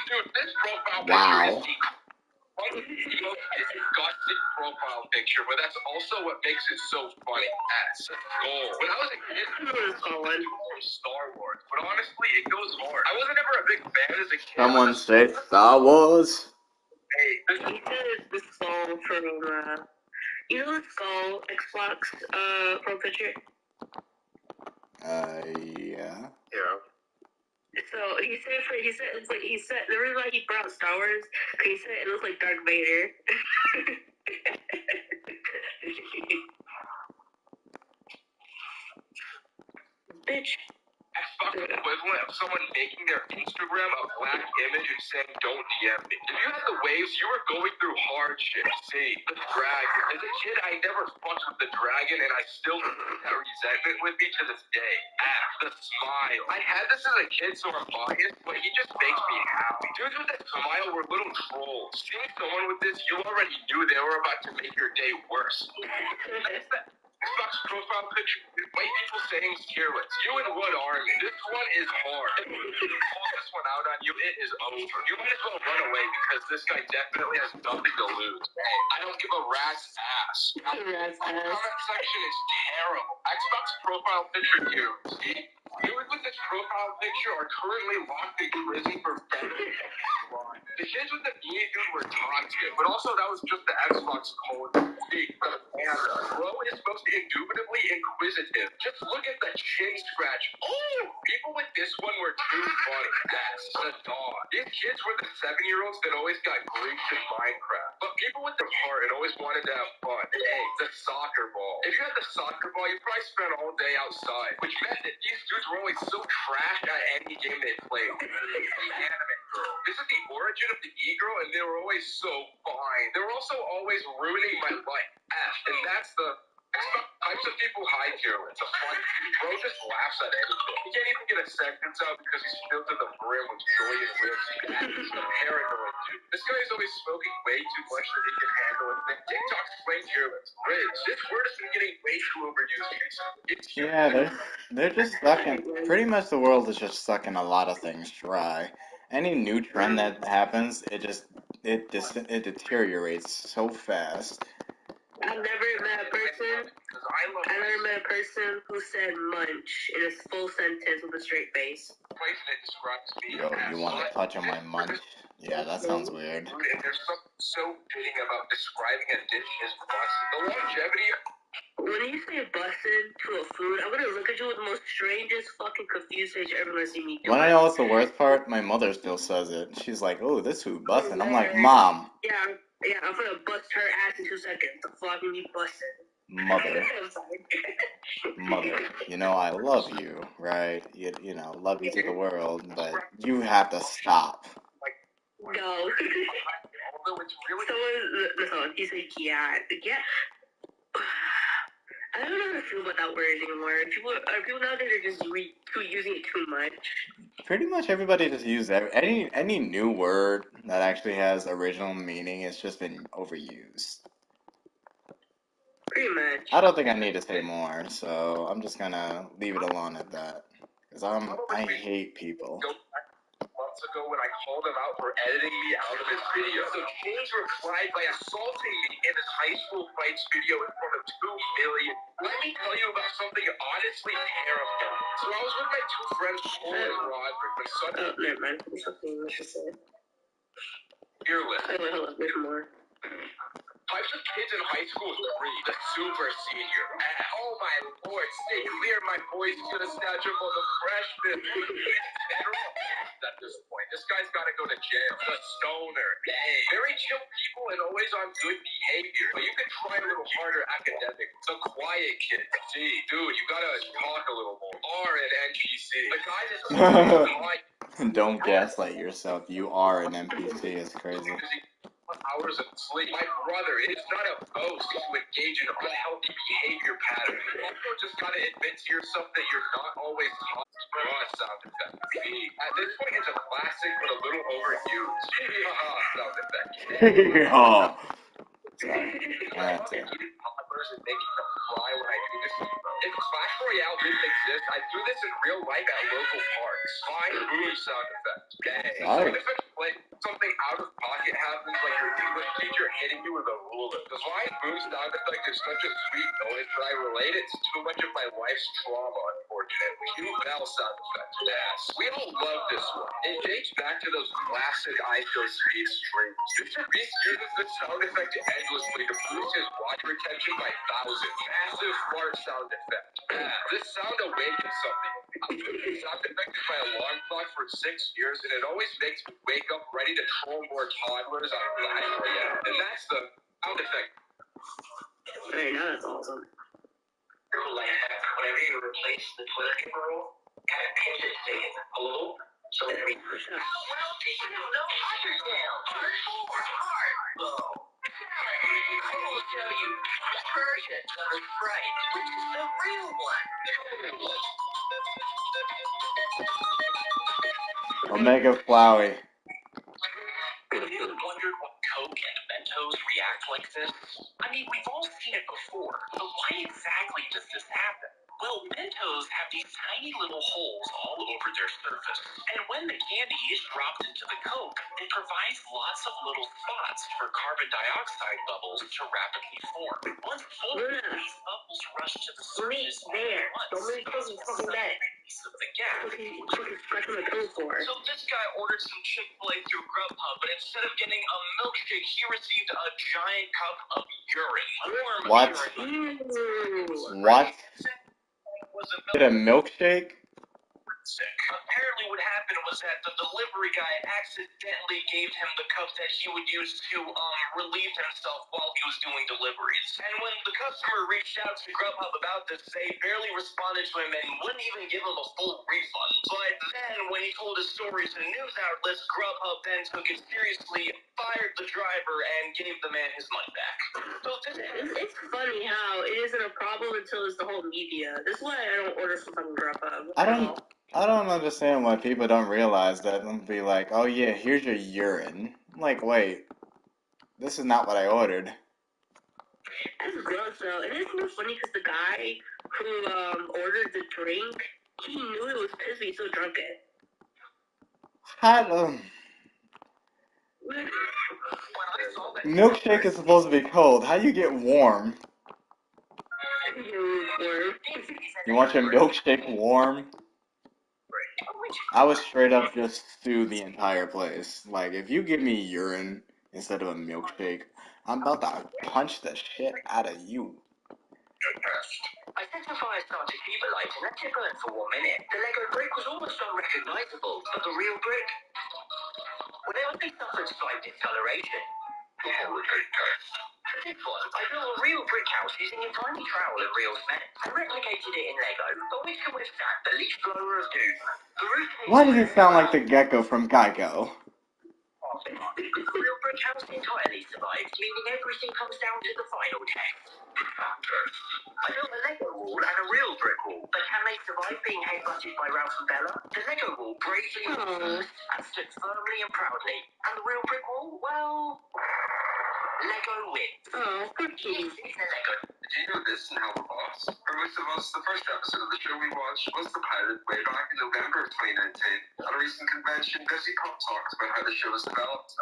Dude, this profile picture Wow. is the disgusting profile picture, but that's also what makes it so funny. That's gold. When I was a kid, I was from Star Wars, but honestly, it goes hard. I wasn't ever a big fan as a kid. Someone say Star Wars. Hey, the skull from you know the skull Xbox pro picture? Yeah. Yeah. So he said the reason why he brought Star Wars, because he said it looks like Darth Vader. Bitch. Xbox equivalent of someone making their Instagram a black image and saying, "Don't DM me." If you had the waves, you were going through hardship. See, the dragon. As a kid, I never fucked with the dragon, and I still have that resentment with me to this day. The smile. I had this as a kid, so I'm biased, but he just makes me happy. Dudes with that smile were little trolls. Seeing someone with this, you already knew they were about to make your day worse. That's that Xbox profile picture. White people saying careless. You in what army? This one is hard. If you pull this one out on you, it is over. You might as well run away because this guy definitely has nothing to lose. Hey, I don't give a rat's ass. The comment section is terrible. Xbox profile picture you. See? Viewers with this profile picture are currently locked in prison for felony crime. The kids with the mean dude were toxic, but also that was just the Xbox code. Bro is supposed to be indubitably inquisitive. Just look at the chin scratch. Oh! People with this one were too funny. That's the dog. These kids were the 7-year-olds that always got griefed in Minecraft. But people with their heart and always wanted to have fun. Hey, the soccer ball. If you had the soccer ball, you probably spent all day outside, which meant that these dudes were always so trash at any game they played. The anime girl. This is the origin of the e-girl, and they were always so fine. They were also always ruining my life. And that's the types of people hide here. It's a fun. Bro just laughs at anything. He can't even get a sentence out because he's filled to the brim with joy and risk. He's a paranoid dude. This guy is always smoking way too much that he can handle it. Then TikTok's plain careless. Rich. This word has been getting way too overused recently. Yeah, they're just sucking. Pretty much the world is just sucking a lot of things dry. Any new trend that happens, it deteriorates so fast. I've never met a person who said munch in a full sentence with a straight face. Yo, you want to touch on my munch? Yeah, that sounds weird. And there's something so fitting about describing a dish as busted. The longevity. When you say busted to a food, I'm gonna look at you with the most strangest fucking confused face you're ever gonna see me do. Wanna know what's the worst part? My mother still says it. She's like, "Oh, this food busted." I'm like, "Mom." Yeah, I'm gonna bust her ass in 2 seconds. The fuck you busted. Mother. Mother, you know I love you, right? You know, love you to the world, but you have to stop. No. Someone, he said, yeah. I don't know how to feel about that word anymore. People nowadays are just using it too much. Pretty much everybody just uses any new word that actually has original meaning. It's just been overused. Pretty much. I don't think I need to say more, so I'm just gonna leave it alone at that. Because I hate people. Months ago when I called him out for editing me out of his video. So James replied by assaulting me in his high school fights video in front of 2 million. Let me tell you about something honestly terrifying. So I was with my 2 friends, Paul and Roderick, when suddenly... Oh, never mind. Something interesting. Fearless. Hold on, there's more. Types of kids in high school 3, the super senior. Oh my lord, stay clear, my boys gonna snatch up on the freshmen. At this point, this guy's gotta go to jail. The stoner. Hey, very chill people and always on good behavior. But you can try a little harder academic. The quiet kid. See, dude, you gotta talk a little more. R and NPC. The guy that's quiet. Don't gaslight yourself. You are an NPC. It's crazy. Hours of sleep. My brother, it is not a boast to engage in unhealthy behavior patterns. You also just gotta admit to yourself that you're not always sound effect. At this point, it's a classic but a little overused. Sound effect. Oh. Sorry. That's it. Toddlers and making them cry when I do this. If Clash Royale didn't exist, I'd do this in real life at local parks. Fine boom sound effect. Sound effects play a sweet noise, but I relate it to a bunch of my life's trauma, unfortunately. Cue bell sound effect. Yes. We all love this one. It dates back to those classic ISO-speed streams. Mr. Beast uses this sound effect endlessly to boost his watch retention by thousands. Massive fart sound effect. This sound awakens something. I've used this sound effect in my alarm clock for 6 years, and it always makes me wake up ready to troll more toddlers on Clash Royale. And that's the sound effect. Hey, now that's awesome. Whenever you replace the toilet paper roll, kind of pinch it to take it hello. So that we how well do you know Undertale? Hard. Whoa. I will show you the version of the sprite, which is the real one. Omega Flowey. Have you ever wondered why Coke and Mentos react like this? I mean, we've all seen it before, but why exactly does this happen? Well, Mentos have these tiny little holes all over their surface, and when the candy is dropped into the Coke, it provides lots of little spots for carbon dioxide bubbles to rapidly form. Once full, these bubbles rush to the surface there. once, Don't make Coke fucking bad. release of the gas. Scratching my Coke for. So this guy ordered some Chick-fil-A through Grubhub, but instead of getting a milkshake, he received a giant cup of urine. Warm What? urine. What? Was a Get a milkshake? Apparently what happened was that the delivery guy accidentally gave him the cup that he would use to relieve himself while he was doing deliveries. And when the customer reached out to Grubhub about this, they barely responded to him and wouldn't even give him a full refund. But then when he told his story to news outlets, Grubhub then took it seriously, fired the driver, and gave the man his money back. So It's funny how it isn't a problem until it's the whole media. This is why I don't order from fucking Grubhub. I don't understand why people don't realize that and be like, oh yeah, here's your urine. I'm like, wait, this is not what I ordered. That's gross though. And it's more funny because the guy who ordered the drink, he knew it was piss, but he still drunk it. Milkshake is supposed to be cold. How do you get warm? You want your milkshake warm? I would straight up just sue the entire place. Like, if you give me urine instead of a milkshake, I'm about to punch the shit out of you. I set a fire starter fever light and let it burn for 1 minute. The Lego brick was almost unrecognizable, but the real brick, whenever they suffered slight discoloration. For this one, I built a real brick house using a tiny trowel and real cement. I replicated it in Lego, but which can withstand the least blower of doom. The roof. Why does it sound like the gecko from Geico? The real brick house entirely survived, meaning everything comes down to the final test. I built a Lego wall and a real brick wall, but can they survive being headbutted by Ralph and Bella? The Lego wall bravely and stood firmly and proudly. And the real brick wall, well, Lego wins. Oh, good kitty. Lego. Did you know this and how we're boss? For most of us, the first episode of the show we watched was the pilot way back in November of 2019. At a recent convention, Busy Pop talked about how the show was developed.